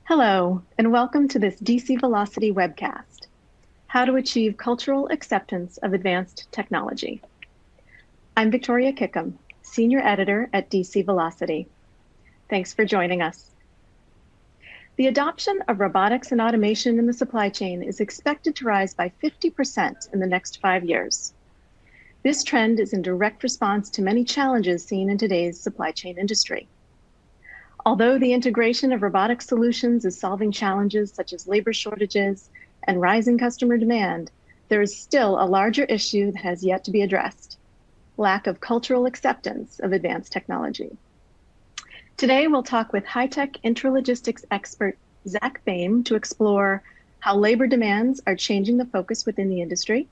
Hello, and welcome to this DC Velocity webcast, How to Achieve Cultural Acceptance of Advanced Technology. I'm Victoria Kickham, Senior Editor at DC Velocity. Thanks for joining us. The adoption of robotics and automation in the supply chain is expected to rise by 50% in the next 5 years. This trend is in direct response to many challenges seen in today's supply chain industry. Although the integration of robotic solutions is solving challenges such as labor shortages and rising customer demand, there is still a larger issue that has yet to be addressed: lack of cultural acceptance of advanced technology. Today, we'll talk with Hy-Tek intralogistics expert Zach Boehm to explore how labor demands are changing the focus within the industry,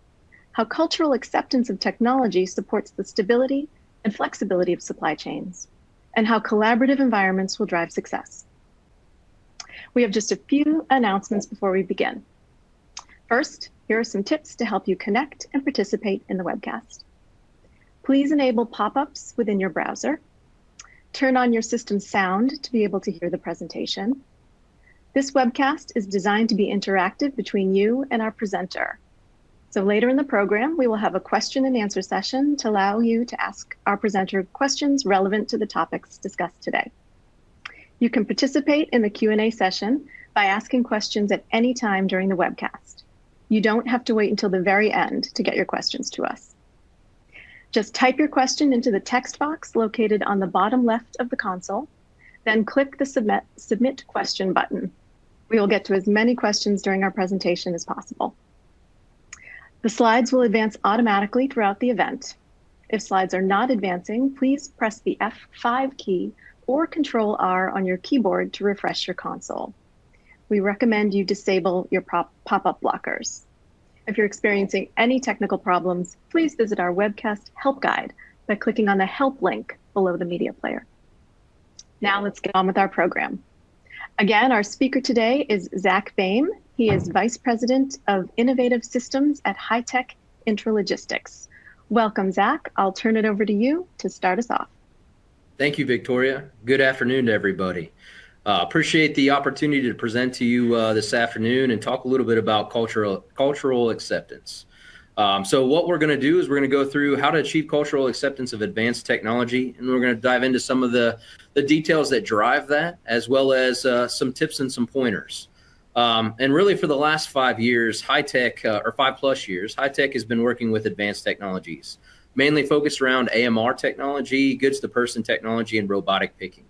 how cultural acceptance of technology supports the stability and flexibility of supply chains, and how collaborative environments will drive success. We have just a few announcements before we begin. First, here are some tips to help you connect and participate in the webcast. Please enable pop-ups within your browser. Turn on your system's sound to be able to hear the presentation. This webcast is designed to be interactive between you and our presenter. So later in the program, we will have a question and answer session to allow you to ask our presenter questions relevant to the topics discussed today. You can participate in the Q&A session by asking questions at any time during the webcast. You don't have to wait until the very end to get your questions to us. Just type your question into the text box located on the bottom left of the console, then click the Submit Question button. We will get to as many questions during our presentation as possible. The slides will advance automatically throughout the event. If slides are not advancing, please press the F5 key or Control-R on your keyboard to refresh your console. We recommend you disable your pop-up blockers. If you're experiencing any technical problems, please visit our webcast help guide by clicking on the help link below the media player. Now let's get on with our program. Again, our speaker today is Zach Boehm. He is Vice President of Innovative Systems at Hy-Tek Intralogistics. Welcome, Zach. I'll turn it over to you to start us off. Thank you, Victoria. Good afternoon to everybody. Appreciate the opportunity to present to you this afternoon and talk a little bit about cultural acceptance. So what we're going to do is we're going to go through how to achieve cultural acceptance of advanced technology, and we're going to dive into some of the details that drive that, as well as some tips and some pointers. And really for the last 5 years, Hy-Tek, or 5+ years, Hy-Tek has been working with advanced technologies, mainly focused around AMR technology, goods-to-person technology, and robotic picking.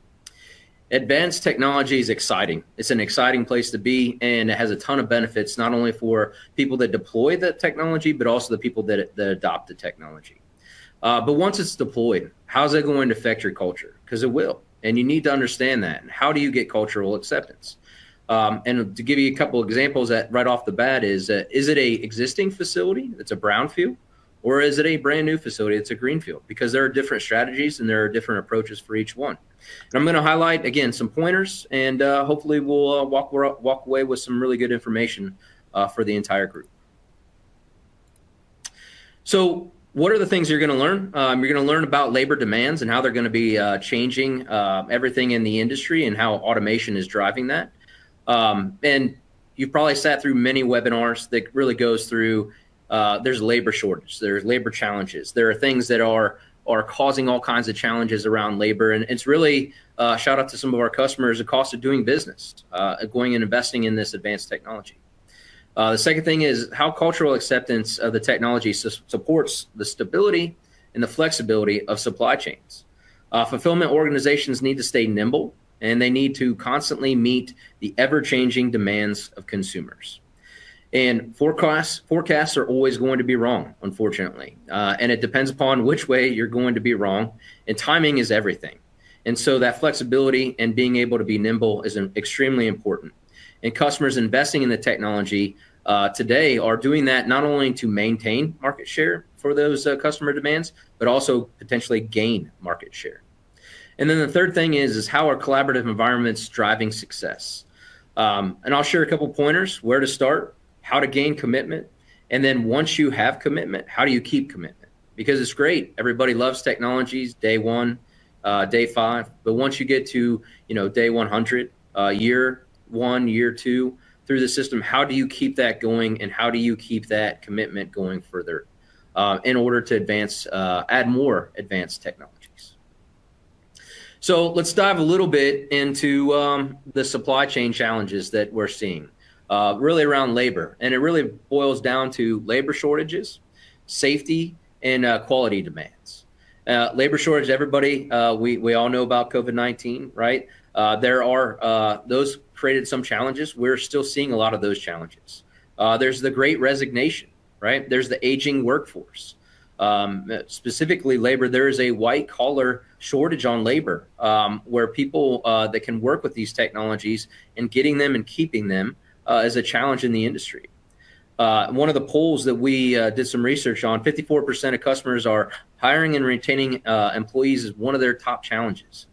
Advanced technology is exciting. It's an exciting place to be, and it has a ton of benefits, not only for people that deploy the technology, but also the people that adopt the technology. But once it's deployed, how's it going to affect your culture? Because it will, and you need to understand that. And how do you get cultural acceptance? And to give you a couple examples that right off the bat is it a existing facility that's a brownfield, or is it a brand new facility that's a greenfield? Because there are different strategies and there are different approaches for each one. And I'm going to highlight, again, some pointers, and hopefully we'll walk away with some really good information for the entire group. So what are the things you're going to learn? You're going to learn about labor demands and how they're going to be changing everything in the industry and how automation is driving that. And you've probably sat through many webinars that really goes through, there's labor shortage, there's labor challenges, there are things that are causing all kinds of challenges around labor. And it's really, shout out to some of our customers, the cost of doing business, going and investing in this advanced technology. The second thing is how cultural acceptance of the technology supports the stability and the flexibility of supply chains. Fulfillment organizations need to stay nimble, and they need to constantly meet the ever-changing demands of consumers. And forecasts are always going to be wrong, unfortunately. And it depends upon which way you're going to be wrong. And timing is everything. And so that flexibility and being able to be nimble is extremely important. And customers investing in the technology today are doing that not only to maintain market share for those customer demands, but also potentially gain market share. And then the third thing is how are collaborative environments driving success? And I'll share a couple pointers, where to start, how to gain commitment, and then once you have commitment, how do you keep commitment? Because it's great. Everybody loves technologies, day 1, day 5, but once you get to day 100, year one, year two through the system, how do you keep that going, and how do you keep that commitment going further in order to advance, add more advanced technologies? So let's dive a little bit into the supply chain challenges that we're seeing, really around labor. And it really boils down to labor shortages, safety, and quality demands. Labor shortage, everybody, we all know about COVID-19, right? There are, those created some challenges. We're still seeing a lot of those challenges. There's the great resignation, right? There's the aging workforce. Specifically labor, there is a white collar shortage on labor, where people that can work with these technologies and getting them and keeping them is a challenge in the industry. One of the polls that we did some research on, 54% of customers are hiring and retaining employees is one of their top challenges.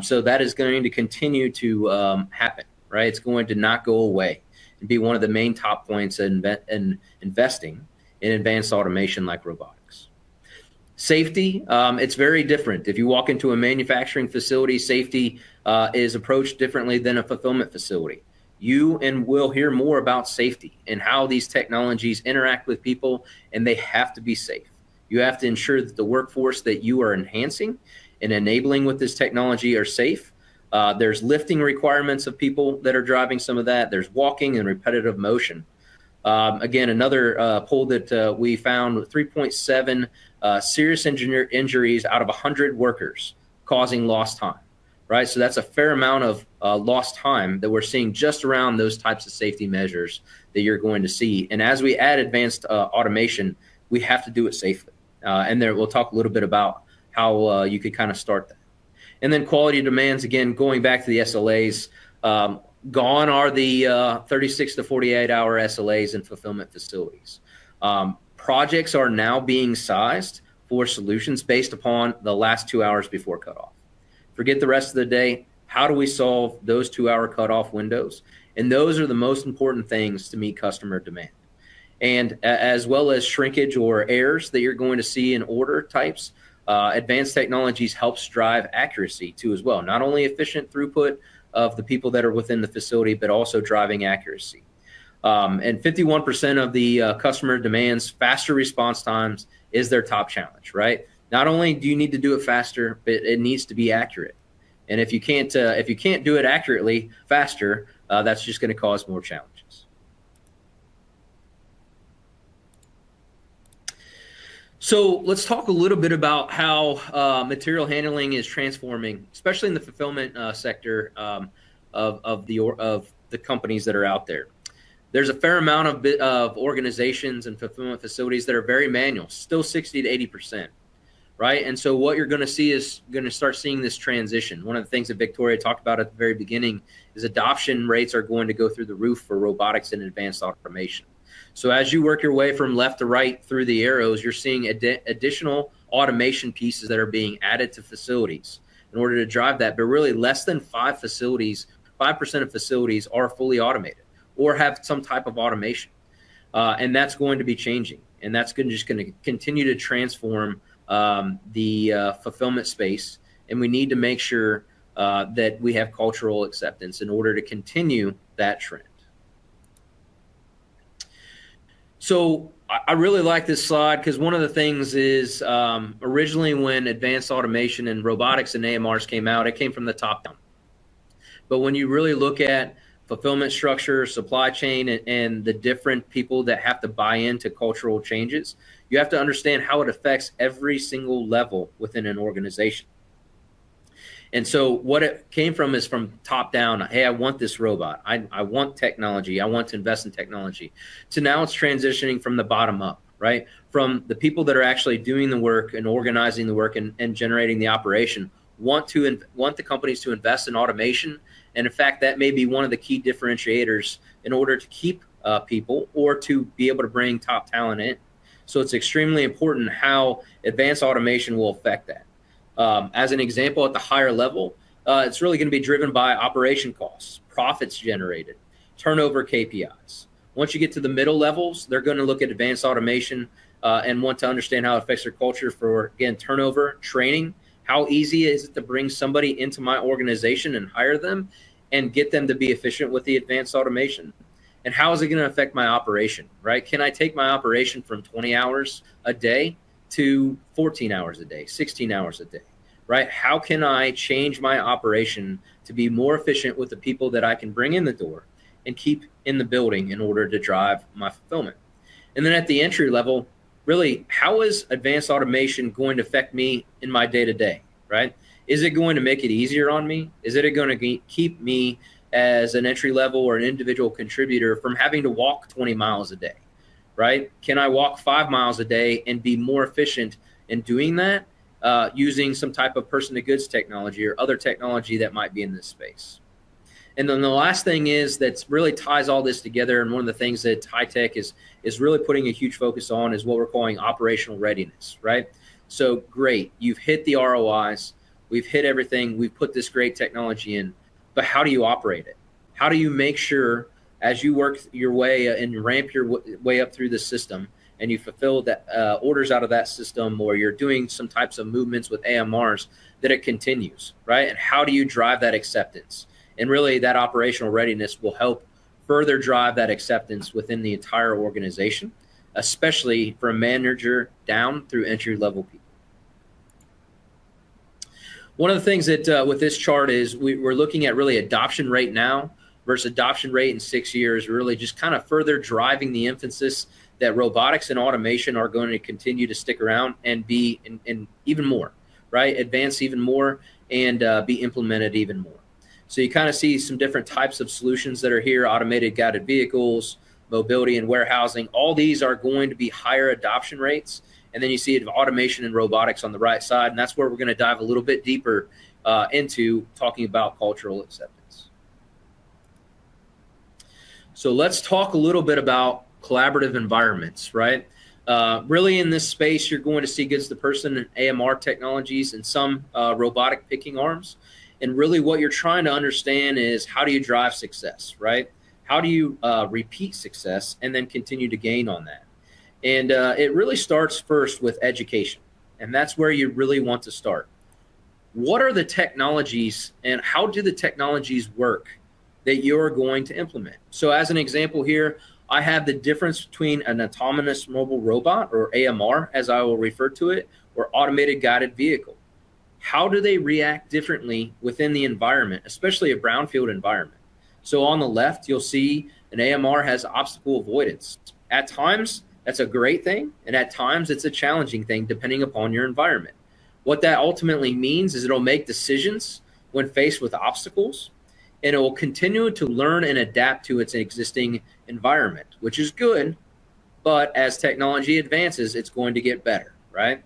So that is going to continue to happen, right? It's going to not go away and be one of the main top points in investing in advanced automation like robotics. Safety, it's very different. If you walk into a manufacturing facility, safety is approached differently than a fulfillment facility. You and will hear more about safety and how these technologies interact with people, and they have to be safe. You have to ensure that the workforce that you are enhancing and enabling with this technology are safe. There's lifting requirements of people that are driving some of that. There's walking and repetitive motion. Again, another poll that we found, 3.7 serious injuries out of 100 workers causing lost time, right? So that's a fair amount of lost time that we're seeing just around those types of safety measures that you're going to see. And as we add advanced automation, we have to do it safely. And there, we'll talk a little bit about how you could kind of start that. And then quality demands, again, going back to the SLAs, gone are the 36 to 48 hour SLAs in fulfillment facilities. Projects are now being sized for solutions based upon the last 2 hours before cutoff. Forget the rest of the day. How do we solve those 2 hour cutoff windows? And those are the most important things to meet customer demand. And as well as shrinkage or errors that you're going to see in order types, advanced technologies helps drive accuracy too as well. Not only efficient throughput of the people that are within the facility, but also driving accuracy. And 51% of the customer demands faster response times is their top challenge, right? Not only do you need to do it faster, but it needs to be accurate. And if you can't do it accurately faster, that's just going to cause more challenges. So let's talk a little bit about how material handling is transforming, especially in the fulfillment sector of the companies that are out there. There's a fair amount of organizations and fulfillment facilities that are very manual, still 60 to 80%, right? And so what you're going to see is going to start seeing this transition. One of the things that Victoria talked about at the very beginning is adoption rates are going to go through the roof for robotics and advanced automation. So as you work your way from left to right through the arrows, you're seeing additional automation pieces that are being added to facilities in order to drive that. But really less than 5% of facilities are fully automated or have some type of automation. And that's going to be changing. And that's just going to continue to transform the fulfillment space. And we need to make sure that we have cultural acceptance in order to continue that trend. So I really like this slide because one of the things is originally when advanced automation and robotics and AMRs came out, it came from the top down. But when you really look at fulfillment structure, supply chain, and the different people that have to buy into cultural changes, you have to understand how it affects every single level within an organization. And so what it came from is from top down. Hey, I want this robot. I want technology. I want to invest in technology. So now it's transitioning from the bottom up, right? From the people that are actually doing the work and organizing the work and generating the operation want the companies to invest in automation. And in fact, that may be one of the key differentiators in order to keep people or to be able to bring top talent in. So it's extremely important how advanced automation will affect that. As an example, at the higher level, it's really going to be driven by operation costs, profits generated, turnover KPIs. Once you get to the middle levels, they're going to look at advanced automation and want to understand how it affects their culture for, again, turnover, training. How easy is it to bring somebody into my organization and hire them? and get them to be efficient with the advanced automation? And how is it going to affect my operation, right? Can I take my operation from 20 hours a day to 14 hours a day, 16 hours a day, right? How can I change my operation to be more efficient with the people that I can bring in the door and keep in the building in order to drive my fulfillment? And then at the entry level, really, how is advanced automation going to affect me in my day-to-day, right? Is it going to make it easier on me? Is it going to keep me as an entry level or an individual contributor from having to walk 20 miles a day, right? Can I walk 5 miles a day and be more efficient in doing that using some type of person-to-goods technology or other technology that might be in this space? And then the last thing is that really ties all this together, and one of the things that Hy-Tek is really putting a huge focus on is what we're calling operational readiness, right? So great, you've hit the ROIs, we've hit everything, we've put this great technology in, but how do you operate it? How do you make sure as you work your way and ramp your way up through the system and you fulfill that orders out of that system, or you're doing some types of movements with AMRs, that it continues, right? And how do you drive that acceptance? And really that operational readiness will help further drive that acceptance within the entire organization, especially from manager down through entry level people. One of the things that with this chart is we're looking at really adoption rate now versus adoption rate in 6 years, really just kind of further driving the emphasis that robotics and automation are going to continue to stick around and be in even more, right? Advance even more and be implemented even more. So you kind of see some different types of solutions that are here: automated guided vehicles, mobility and warehousing. All these are going to be higher adoption rates. And then you see automation and robotics on the right side. And that's where we're going to dive a little bit deeper into talking about cultural acceptance. So let's talk a little bit about collaborative environments, right? Really in this space, you're going to see goods to person and AMR technologies and some robotic picking arms. And really what you're trying to understand is, how do you drive success, right? How do you repeat success and then continue to gain on that? And it really starts first with education. And that's where you really want to start. What are the technologies and how do the technologies work that you're going to implement? So as an example here, I have the difference between an autonomous mobile robot, or AMR as I will refer to it, or automated guided vehicle. How do they react differently within the environment, especially a brownfield environment? So on the left, you'll see an AMR has obstacle avoidance. At times, that's a great thing, and at times it's a challenging thing depending upon your environment. What that ultimately means is it'll make decisions when faced with obstacles, and it will continue to learn and adapt to its existing environment, which is good, but as technology advances, it's going to get better, right?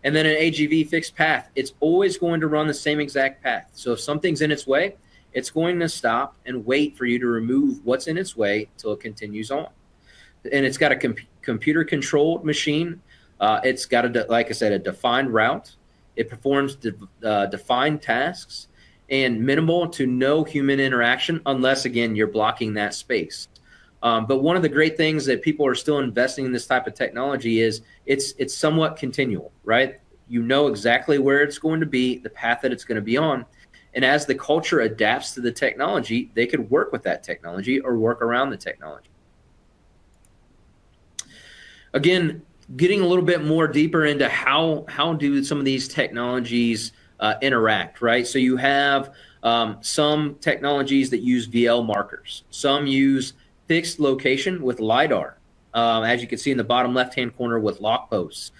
And then an AGV fixed path, it's always going to run the same exact path. So if something's in its way, it's going to stop and wait for you to remove what's in its way till it continues on. And it's got a computer-controlled machine. It's got, like I said, a defined route. It performs defined tasks and minimal to no human interaction, unless, again, you're blocking that space. But one of the great things that people are still investing in this type of technology is it's somewhat continual, right? You know exactly where it's going to be, the path that it's going to be on. And as the culture adapts to the technology, they could work with that technology or work around the technology. Again, getting a little bit more deeper into how do some of these technologies interact, right? So you have some technologies that use VL markers. Some use fixed location with LiDAR, as you can see in the bottom left-hand corner with lock posts.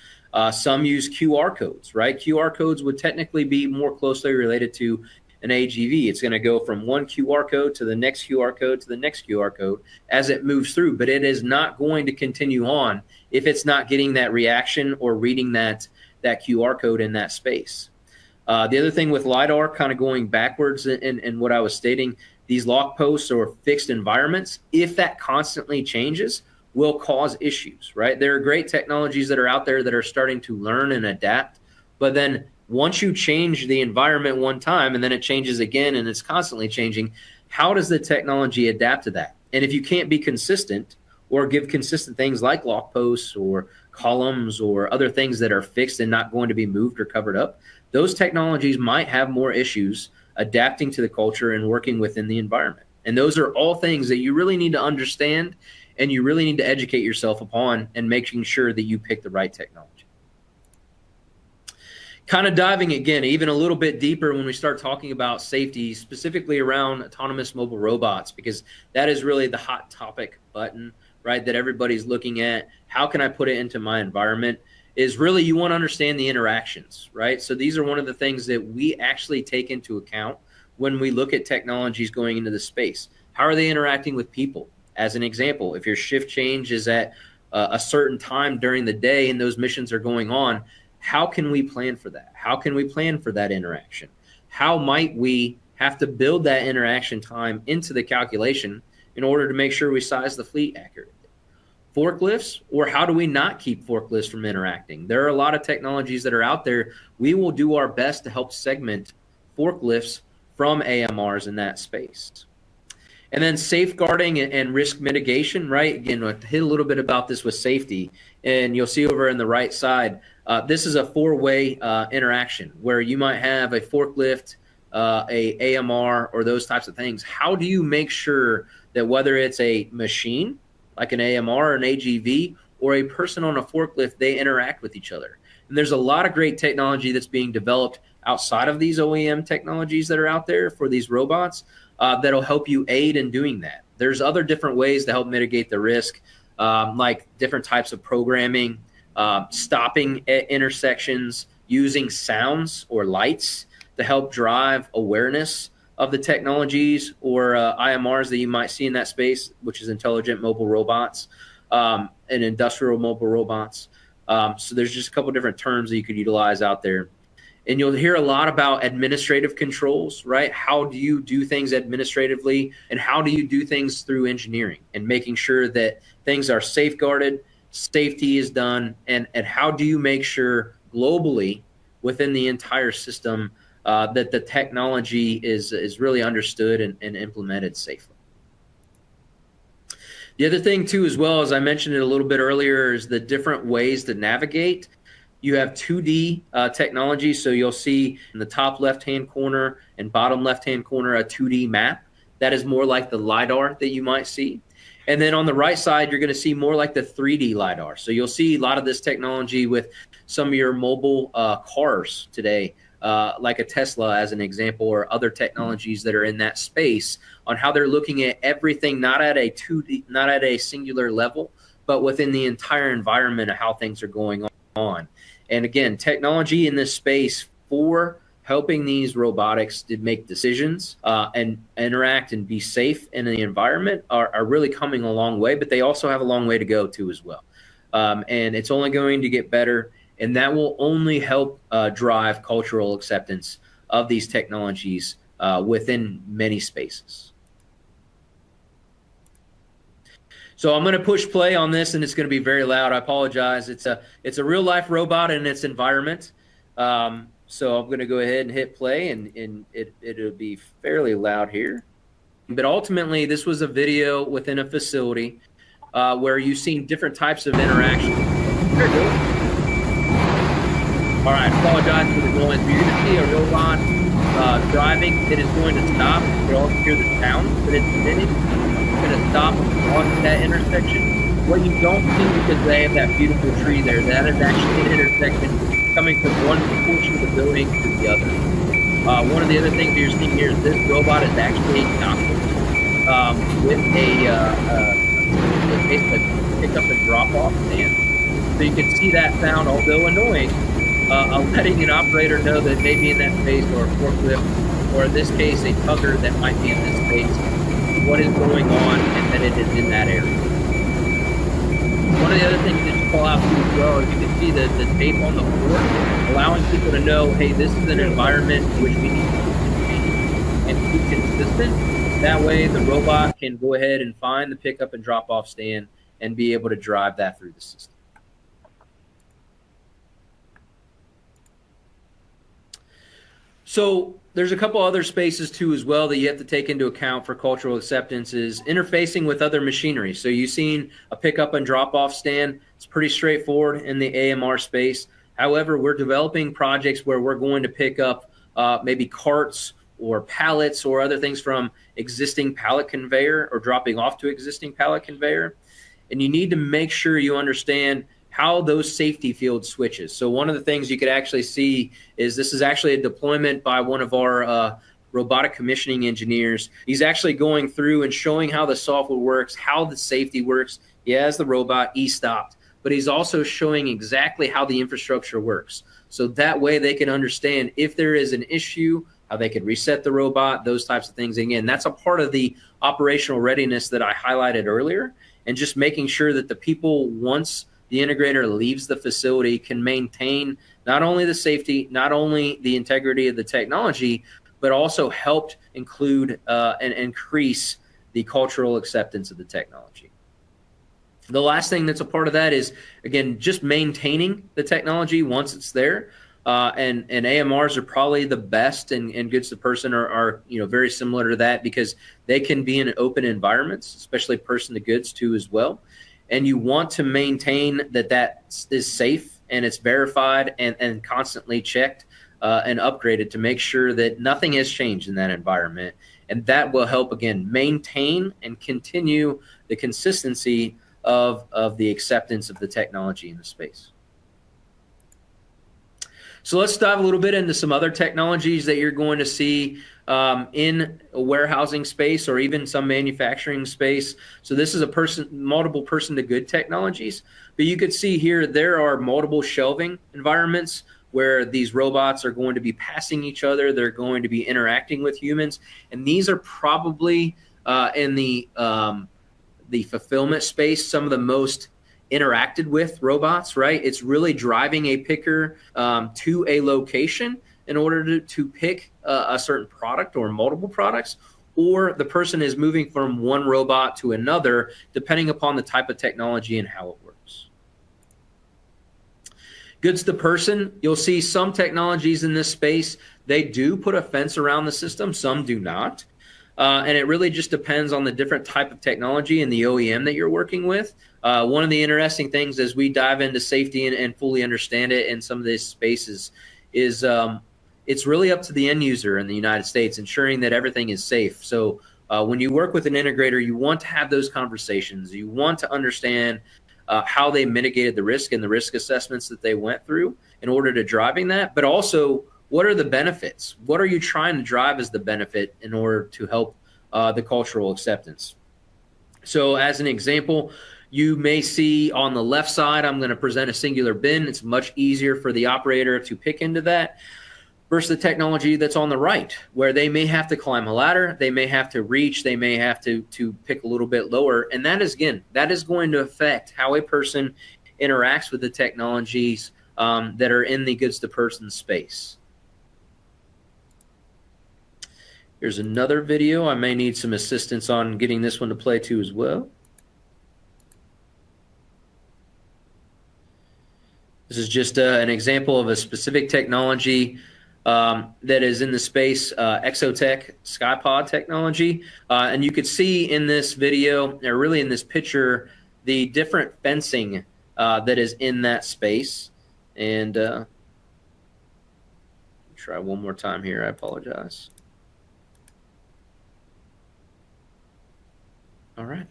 Some use QR codes, right? QR codes would technically be more closely related to an AGV. It's going to go from one QR code to the next QR code to the next QR code as it moves through, but it is not going to continue on if it's not getting that reaction or reading that QR code in that space. The other thing with LiDAR, kind of going backwards in what I was stating, these lock posts or fixed environments, if that constantly changes, will cause issues, right? There are great technologies that are out there that are starting to learn and adapt, but then once you change the environment one time and then it changes again and it's constantly changing, how does the technology adapt to that? And if you can't be consistent or give consistent things like lock posts or columns or other things that are fixed and not going to be moved or covered up, those technologies might have more issues adapting to the culture, and working within the environment. And those are all things that you really need to understand, and you really need to educate yourself upon, and making sure that you pick the right technology. Kind of diving again even a little bit deeper when we start talking about safety, specifically around autonomous mobile robots, because that is really the hot topic button, right, that everybody's looking at. How can I put it into my environment? Is really, you want to understand the interactions, right? So these are one of the things that we actually take into account when we look at technologies going into the space. How are they interacting with people? As an example, if your shift change is at a certain time during the day and those missions are going on, how can we plan for that? How can we plan for that interaction? How might we have to build that interaction time into the calculation in order to make sure we size the fleet accurately? Forklifts, or how do we not keep forklifts from interacting? There are a lot of technologies that are out there. We will do our best to help segment forklifts from AMRs in that space. And then safeguarding and risk mitigation, right? Again, we'll hit a little bit about this with safety, and you'll see over in the right side, this is a four-way interaction where you might have a forklift, a AMR, or those types of things. How do you make sure that whether it's a machine, like an AMR or an AGV, or a person on a forklift, they interact with each other? And there's a lot of great technology that's being developed outside of these OEM technologies that are out there for these robots that'll help you aid in doing that. There's other different ways to help mitigate the risk, like different types of programming, stopping at intersections, using sounds or lights to help drive awareness of the technologies or IMRs that you might see in that space, which is intelligent mobile robots and industrial mobile robots. So there's just a couple different terms that you could utilize out there. And you'll hear a lot about administrative controls, right? How do you do things administratively, and how do you do things through engineering, and making sure that things are safeguarded, safety is done, and how do you make sure globally within the entire system that the technology is really understood and implemented safely. The other thing too, as well, as I mentioned it a little bit earlier, is the different ways to navigate. You have 2D technology, so you'll see in the top left-hand corner and bottom left-hand corner a 2D map. That is more like the LiDAR that you might see. And then on the right side, you're going to see more like the 3D LiDAR. So you'll see a lot of this technology with some of your mobile cars today, like a Tesla as an example, or other technologies that are in that space, on how they're looking at everything, not at a 2D, not at a singular level, but within the entire environment of how things are going on. And again, technology in this space for helping these robotics to make decisions and interact and be safe in the environment are really coming a long way, but they also have a long way to go too as well. And it's only going to get better, and that will only help drive cultural acceptance of these technologies within many spaces. So I'm going to push play on this, and it's going to be very loud. I apologize. It's a real life robot in its environment. So I'm going to go ahead and hit play, and it'll be fairly loud here. But ultimately, this was a video within a facility where you've seen different types of interaction. Very good. All right, apologize for the noise. You're going to see a robot driving. It is going to stop. You'll also hear the sound that it's emitting. It's going to stop on that intersection. What you don't see, because they have that beautiful tree there, that is actually an intersection coming from one portion of the building to the other. One of the other things that you're seeing here is this robot is actually docking with basically pick up and drop off stand. So you can see that sound, although annoying, letting an operator know that maybe in that space, or a forklift, or in this case a tugger that might be in this space, what is going on and that it is in that area. One of the other things that you call out to as well is you can see the tape on the floor, allowing people to know, hey, this is an environment in which we need to change and keep consistent. That way the robot can go ahead and find the pickup and drop off stand and be able to drive that through the system. So there's a couple other spaces too as well that you have to take into account for cultural acceptance, is interfacing with other machinery. So you've seen a pickup and drop off stand. It's pretty straightforward in the AMR space. However, we're developing projects where we're going to pick up maybe carts or pallets or other things from existing pallet conveyor or dropping off to existing pallet conveyor. And you need to make sure you understand how those safety field switches. So one of the things you could actually see is this is actually a deployment by one of our robotic commissioning engineers. He's actually going through and showing how the software works, how the safety works. He has the robot, he stopped, but he's also showing exactly how the infrastructure works. So that way they can understand if there is an issue, how they could reset the robot, those types of things. Again, that's a part of the operational readiness that I highlighted earlier, and just making sure that the people, once the integrator leaves the facility, can maintain not only the safety, not only the integrity of the technology, but also helped include and increase the cultural acceptance of the technology. The last thing that's a part of that is, again, just maintaining the technology once it's there. And AMRs are probably the best, and goods to person are very similar to that, because they can be in open environments, especially person to goods too as well. And you want to maintain that is safe and it's verified and constantly checked and upgraded to make sure that nothing has changed in that environment. And that will help, again, maintain and continue the consistency of the acceptance of the technology in the space. So let's dive a little bit into some other technologies that you're going to see in a warehousing space or even some manufacturing space. So this is multiple person to good technologies, but you could see here there are multiple shelving environments where these robots are going to be passing each other. They're going to be interacting with humans, and these are probably in the fulfillment space some of the most interacted with robots, right? It's really driving a picker to a location in order to pick a certain product or multiple products, or the person is moving from one robot to another, depending upon the type of technology and how it works. Goods to person, you'll see some technologies in this space, they do put a fence around the system, some do not. And it really just depends on the different type of technology and the OEM that you're working with. One of the interesting things as we dive into safety and fully understand it in some of these spaces is it's really up to the end user in the United States, ensuring that everything is safe. So when you work with an integrator, you want to have those conversations. You want to understand how they mitigated the risk and the risk assessments that they went through in order to driving that, but also what are the benefits? What are you trying to drive as the benefit in order to help the cultural acceptance? So as an example, you may see on the left side, I'm going to present a singular bin. It's much easier for the operator to pick into that versus the technology that's on the right, where they may have to climb a ladder, they may have to reach, they may have to pick a little bit lower. And that is, again, that is going to affect how a person interacts with the technologies that are in the goods to person space. Here's another video. I may need some assistance on getting this one to play too as well. This is just an example of a specific technology that is in the space, Hy-Tek SkyPod technology. And you could see in this video, or really in this picture, the different fencing that is in that space. And try one more time here. I apologize. All right.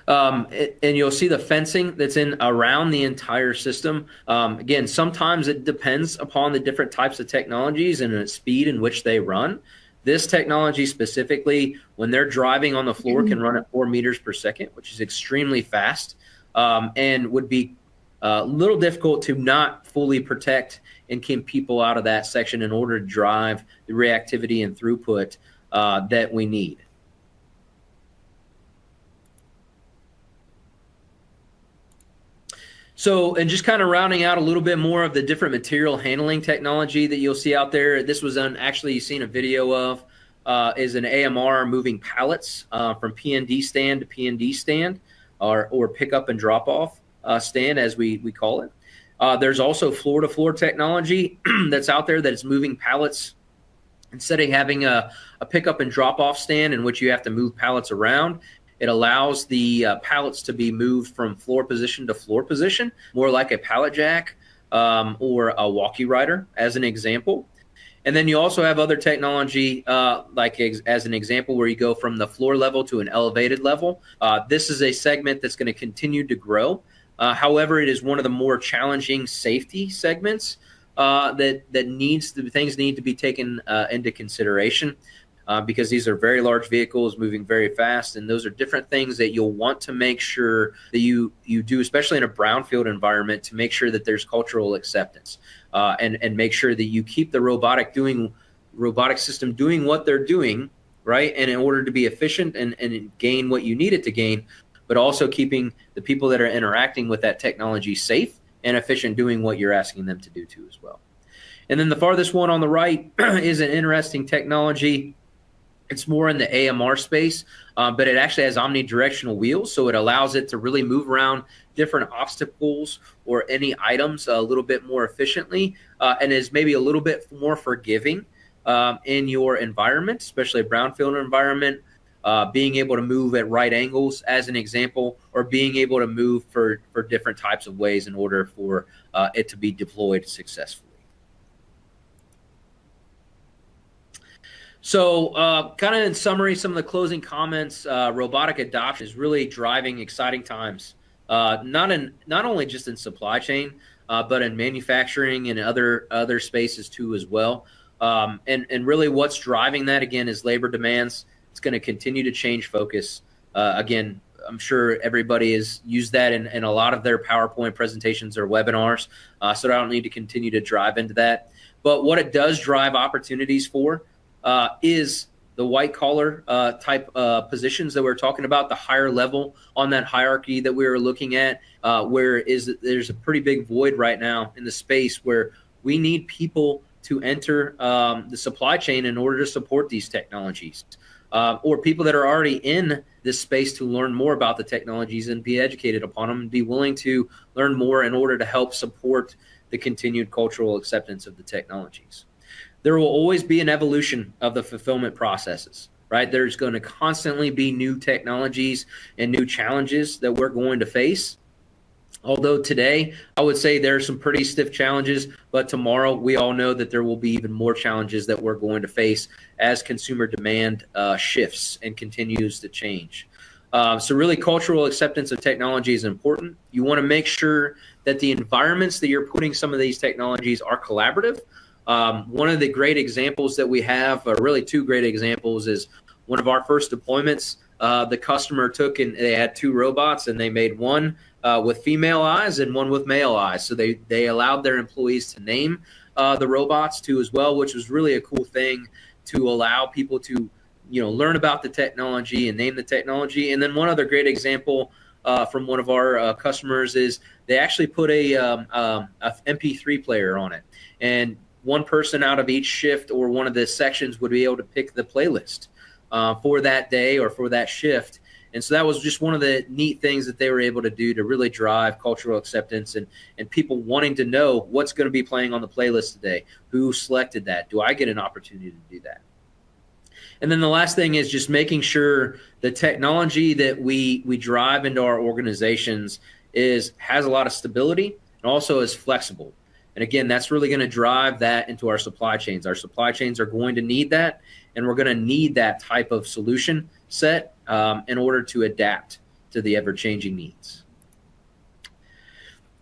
And you'll see the fencing that's in around the entire system. Again, sometimes it depends upon the different types of technologies and the speed in which they run. This technology specifically, when they're driving on the floor, can run at 4 meters per second, which is extremely fast, and would be a little difficult to not fully protect and keep people out of that section in order to drive the reactivity and throughput that we need. So, and just kind of rounding out a little bit more of the different material handling technology that you'll see out there. This was actually you've seen a video of is an AMR moving pallets from PND stand to PND stand, or pick up and drop off stand, as we call it. There's also floor to floor technology that's out there that is moving pallets. Instead of having a pick up and drop off stand in which you have to move pallets around, it allows the pallets to be moved from floor position to floor position, more like a pallet jack or a walkie rider, as an example. And then you also have other technology, like as an example, where you go from the floor level to an elevated level. This is a segment that's going to continue to grow. However, it is one of the more challenging safety segments that things need to be taken into consideration. Because these are very large vehicles moving very fast, and those are different things that you'll want to make sure that you do, especially in a brownfield environment, to make sure that there's cultural acceptance, and make sure that you keep the robotic system doing what they're doing, right? And in order to be efficient and gain what you need it to gain, but also keeping the people that are interacting with that technology safe and efficient, doing what you're asking them to do too as well. And then the farthest one on the right is an interesting technology. It's more in the AMR space, but it actually has omnidirectional wheels, so it allows it to really move around different obstacles or any items a little bit more efficiently, and is maybe a little bit more forgiving in your environment, especially a brownfield environment, being able to move at right angles, as an example, or being able to move for different types of ways in order for it to be deployed successfully. So kind of in summary, some of the closing comments, robotic adoption is really driving exciting times, not only just in supply chain, but in manufacturing and other spaces too as well. And really what's driving that, again, is labor demands. It's going to continue to change focus. Again, I'm sure everybody has used that in a lot of their PowerPoint presentations or webinars, so I don't need to continue to drive into that. But what it does drive opportunities for is the white collar type positions that we're talking about, the higher level on that hierarchy that we were looking at, there's a pretty big void right now in the space where we need people to enter the supply chain in order to support these technologies, or people that are already in this space to learn more about the technologies and be educated upon them and be willing to learn more in order to help support the continued cultural acceptance of the technologies. There will always be an evolution of the fulfillment processes, right? There's going to constantly be new technologies and new challenges that we're going to face. Although today, I would say there are some pretty stiff challenges, but tomorrow we all know that there will be even more challenges that we're going to face as consumer demand shifts and continues to change. So really, cultural acceptance of technology is important. You want to make sure that the environments that you're putting some of these technologies are collaborative. One of the great examples that we have, or really two great examples, is one of our first deployments. The customer took and they had two robots, and they made one with female eyes and one with male eyes. So they allowed their employees to name the robots too as well, which was really a cool thing to allow people to learn about the technology and name the technology. And then one other great example from one of our customers is they actually put a MP3 player on it, and one person out of each shift or one of the sections would be able to pick the playlist for that day or for that shift. And so that was just one of the neat things that they were able to do to really drive cultural acceptance and people wanting to know what's going to be playing on the playlist today. Who selected that? Do I get an opportunity to do that? And then the last thing is just making sure the technology that we drive into our organizations has a lot of stability and also is flexible. And again, that's really going to drive that into our supply chains. Our supply chains are going to need that, and we're going to need that type of solution set in order to adapt to the ever-changing needs.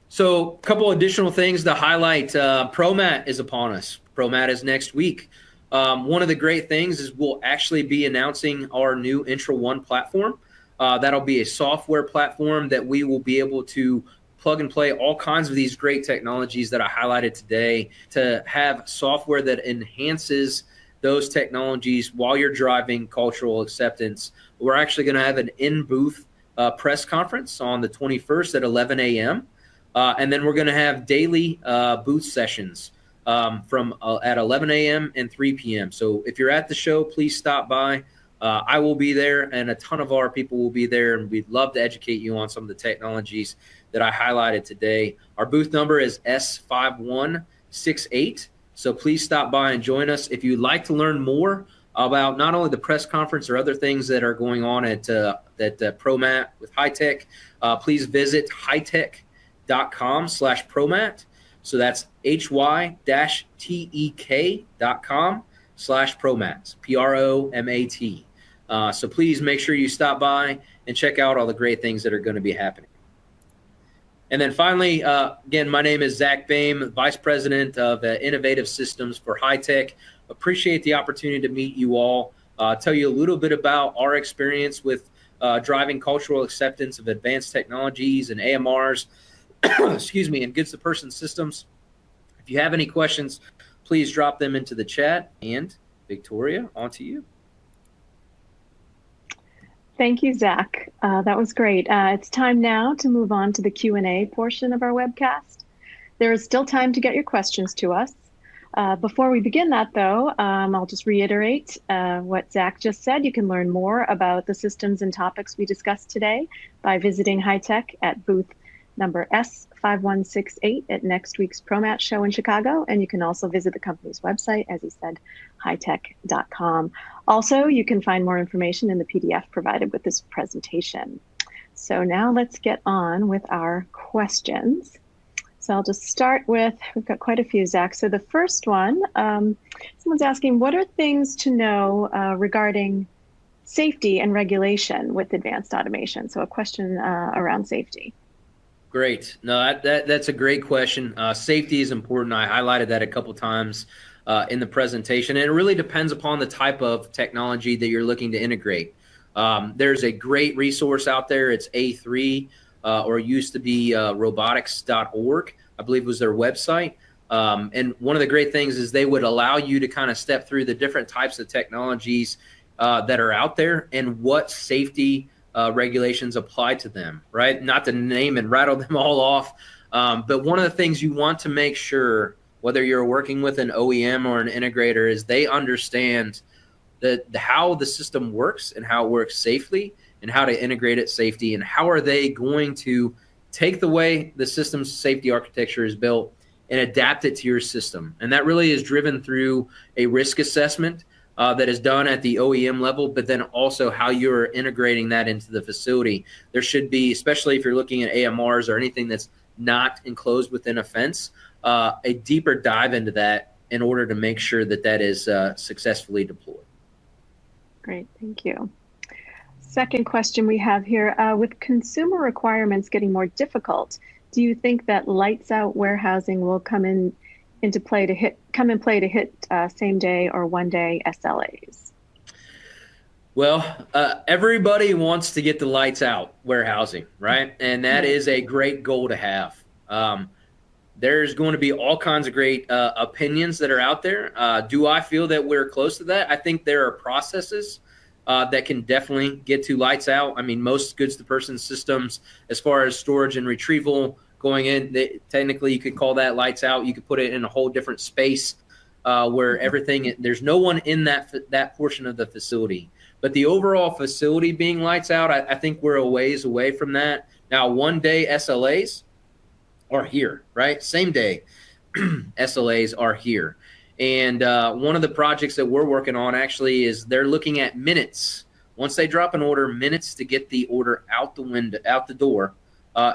So a couple additional things to highlight. ProMat is upon us. ProMat is next week. One of the great things is we'll actually be announcing our new Intra One platform. That'll be a software platform that we will be able to plug and play all kinds of these great technologies that I highlighted today to have software that enhances those technologies while you're driving cultural acceptance. We're actually going to have an in-booth press conference on the 21st at 11 a.m. And then we're going to have daily booth sessions from at 11 a.m. and 3 p.m. So if you're at the show, please stop by. I will be there, and a ton of our people will be there, and we'd love to educate you on some of the technologies that I highlighted today. Our booth number is S5168, so please stop by and join us. If you'd like to learn more about not only the press conference or other things that are going on at ProMat with Hy-Tek, please visit hytek.com/ProMat. So that's hy-tek.com/ProMat, PROMAT. So please make sure you stop by and check out all the great things that are going to be happening. And then finally, again, my name is Zach Boehm, Vice President of Innovative Systems for Hy-Tek. Appreciate the opportunity to meet you all, tell you a little bit about our experience with driving cultural acceptance of advanced technologies and AMRs, excuse me, and goods-to-person systems. If you have any questions, please drop them into the chat. And Victoria, on to you. Thank you, Zach. That was great. It's time now to move on to the Q&A portion of our webcast. There is still time to get your questions to us. Before we begin that, though, I'll just reiterate what Zach just said. You can learn more about the systems and topics we discussed today by visiting Hy-Tek at booth number S5168 at next week's ProMat show in Chicago. And you can also visit the company's website, as he said, hytek.com. Also, you can find more information in the PDF provided with this presentation. So now let's get on with our questions. So I'll just start with, we've got quite a few, Zach. So the first one, someone's asking, what are things to know regarding safety and regulation with advanced automation? So a question around safety. Great. No, that's a great question. Safety is important. I highlighted that a couple times in the presentation. And it really depends upon the type of technology that you're looking to integrate. There's a great resource out there. It's A3, or used to be robotics.org, I believe was their website. And one of the great things is they would allow you to kind of step through the different types of technologies that are out there and what safety regulations apply to them, right? Not to name and rattle them all off, but one of the things you want to make sure, whether you're working with an OEM or an integrator, is they understand how the system works and how it works safely and how to integrate it safely, and how are they going to take the way the system's safety architecture is built and adapt it to your system. And that really is driven through a risk assessment that is done at the OEM level, but then also how you're integrating that into the facility. There should be, especially if you're looking at AMRs or anything that's not enclosed within a fence, a deeper dive into that in order to make sure that that is successfully deployed. Great, thank you. Second question we have here, with consumer requirements getting more difficult, do you think that lights out warehousing will come in play to hit same day or one day SLAs? Well, everybody wants to get the lights out warehousing, right? And that is a great goal to have. There's going to be all kinds of great opinions that are out there. Do I feel that we're close to that? I think there are processes that can definitely get to lights out. I mean, most goods-to-person systems, as far as storage and retrieval going in, technically you could call that lights out. You could put it in a whole different space where everything, there's no one in that portion of the facility. But the overall facility being lights out, I think we're a ways away from that. Now, one-day SLAs are here, right? Same day SLAs are here. And one of the projects that we're working on actually is they're looking at minutes. Once they drop an order, minutes to get the order out the door,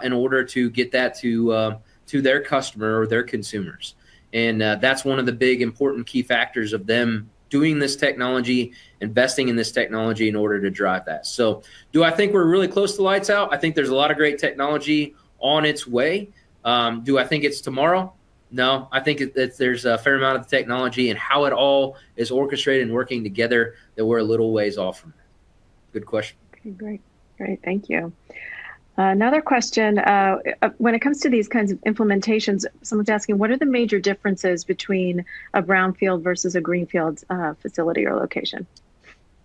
in order to get that to their customer or their consumers. And that's one of the big important key factors of them doing this technology, investing in this technology in order to drive that. So do I think we're really close to lights out? I think there's a lot of great technology on its way. Do I think it's tomorrow? No, I think there's a fair amount of technology and how it all is orchestrated and working together that we're a little ways off from that. Good question. Okay, great. Thank you. Another question, when it comes to these kinds of implementations, someone's asking, what are the major differences between a brownfield versus a greenfield facility or location?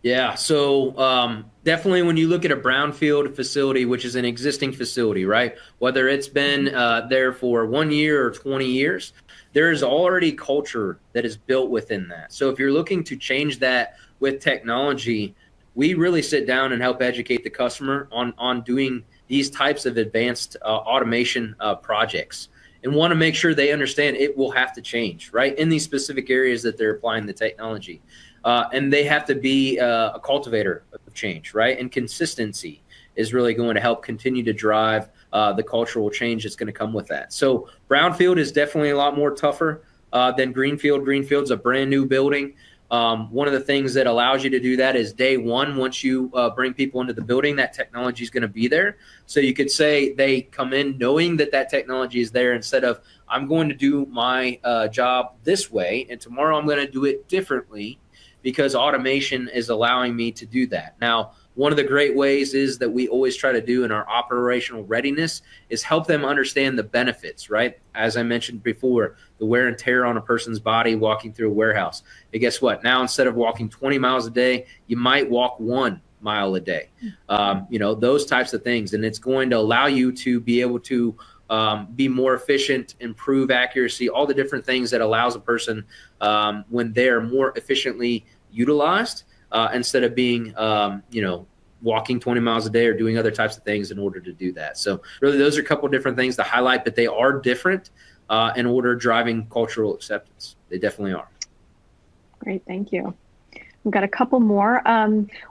Yeah, so definitely when you look at a brownfield facility, which is an existing facility, right? Whether it's been there for 1 year or 20 years, there is already culture that is built within that. So if you're looking to change that with technology, we really sit down and help educate the customer on doing these types of advanced automation projects, and want to make sure they understand it will have to change, right, in these specific areas that they're applying the technology. And they have to be a cultivator of change, right? And consistency is really going to help continue to drive the cultural change that's going to come with that. So brownfield is definitely a lot more tougher than greenfield. Greenfield's a brand new building. One of the things that allows you to do that is day one, once you bring people into the building, that technology is going to be there. So you could say they come in knowing that that technology is there, instead of I'm going to do my job this way and tomorrow I'm going to do it differently because automation is allowing me to do that. Now, one of the great ways is that we always try to do in our operational readiness is help them understand the benefits, right? As I mentioned before, the wear and tear on a person's body walking through a warehouse. And guess what? Now, instead of walking 20 miles a day, you might walk 1 mile a day. Those types of things. And it's going to allow you to be able to be more efficient, improve accuracy, all the different things that allows a person when they're more efficiently utilized, instead of being, walking 20 miles a day or doing other types of things in order to do that. So really, those are a couple of different things to highlight, but they are different in order driving cultural acceptance. They definitely are. Great, thank you. We've got a couple more.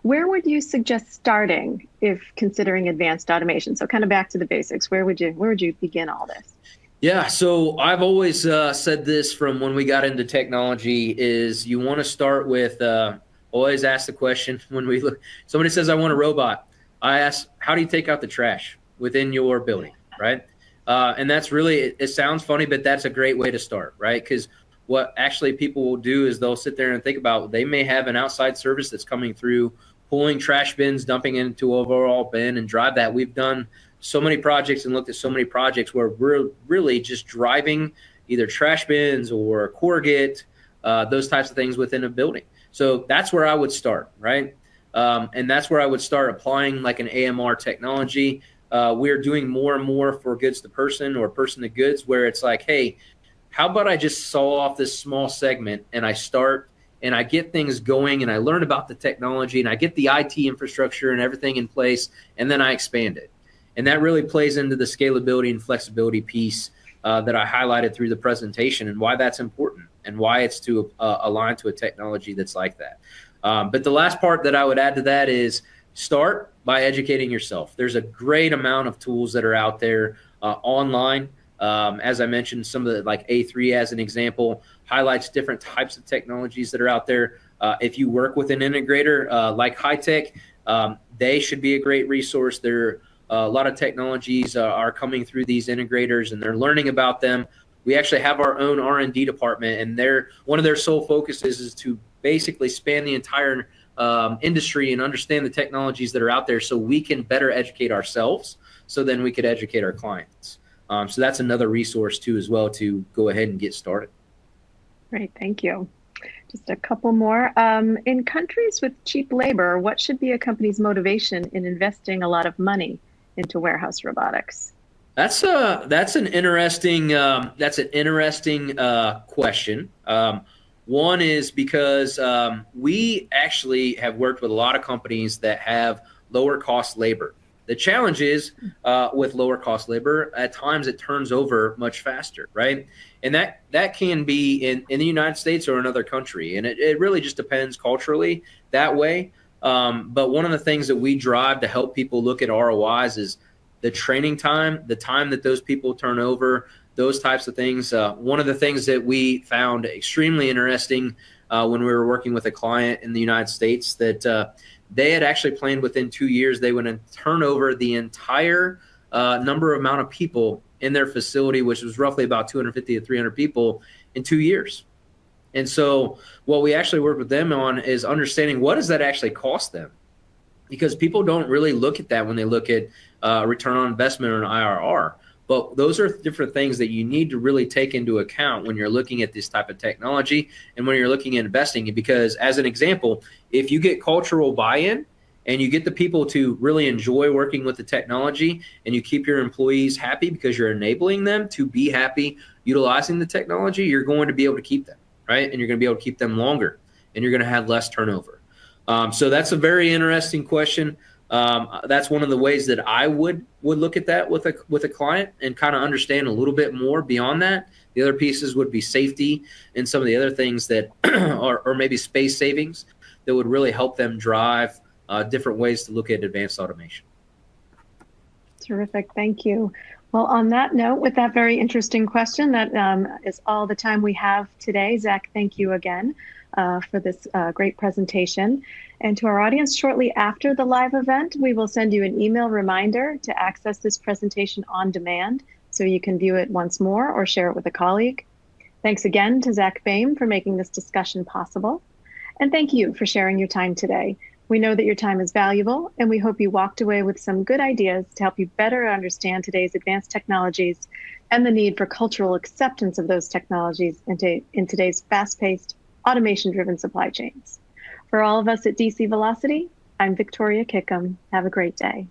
Where would you suggest starting if considering advanced automation? So kind of back to the basics. Where would you begin all this? Yeah, so I've always said this from when we got into technology is you want to start with always ask the question when we look. Somebody says, I want a robot. I ask, how do you take out the trash within your building, right? And that's really, it sounds funny, but that's a great way to start, right? Because what actually people will do is they'll sit there and think about, they may have an outside service that's coming through, pulling trash bins, dumping into overall bin and drive that. We've done so many projects and looked at so many projects where we're really just driving either trash bins or corrugate, those types of things within a building. So that's where I would start, right? And that's where I would start applying like an AMR technology. We're doing more and more for goods to person or person to goods, where it's like, hey, how about I just saw off this small segment and I start and I get things going and I learn about the technology and I get the IT infrastructure and everything in place, and then I expand it. And that really plays into the scalability and flexibility piece that I highlighted through the presentation, and why that's important and why it's to align to a technology that's like that. But the last part that I would add to that is start by educating yourself. There's a great amount of tools that are out there online. As I mentioned, some of the, like A3 as an example, highlights different types of technologies that are out there. If you work with an integrator like Hy-Tek, they should be a great resource. There a lot of technologies are coming through these integrators and they're learning about them. We actually have our own R&D department, and one of their sole focuses is to basically span the entire industry and understand the technologies that are out there so we can better educate ourselves, so then we could educate our clients. So that's another resource too as well to go ahead and get started. Great, thank you. Just a couple more. In countries with cheap labor, what should be a company's motivation in investing a lot of money into warehouse robotics? That's an interesting question. One is because we actually have worked with a lot of companies that have lower cost labor. The challenge is with lower cost labor, at times it turns over much faster, right? And that can be in the United States or another country. And it really just depends culturally that way. But one of the things that we drive to help people look at ROIs is the training time, the time that those people turn over, those types of things. One of the things that we found extremely interesting when we were working with a client in the United States, that they had actually planned within 2 years they would turn over the entire amount of people in their facility, which was roughly about 250 to 300 people, in 2 years. And so what we actually worked with them on is understanding, what does that actually cost them? Because people don't really look at that when they look at return on investment or an IRR. But those are different things that you need to really take into account when you're looking at this type of technology and when you're looking at investing. Because as an example, if you get cultural buy-in and you get the people to really enjoy working with the technology, and you keep your employees happy because you're enabling them to be happy utilizing the technology, you're going to be able to keep them, right? And you're going to be able to keep them longer, and you're going to have less turnover. So that's a very interesting question. That's one of the ways that I would look at that with a client and kind of understand a little bit more beyond that. The other pieces would be safety and some of the other things that or maybe space savings that would really help them drive different ways to look at advanced automation. That's Terrific. Thank you. Well, on that note, with that very interesting question, that is all the time we have today. Zach, thank you again for this great presentation. And to our audience, shortly after the live event, we will send you an email reminder to access this presentation on demand so you can view it once more or share it with a colleague. Thanks again to Zach Boehm for making this discussion possible. And thank you for sharing your time today. We know that your time is valuable, and we hope you walked away with some good ideas to help you better understand today's advanced technologies and the need for cultural acceptance of those technologies in today's fast-paced, automation-driven supply chains. For all of us at DC Velocity, I'm Victoria Kickham. Have a great day.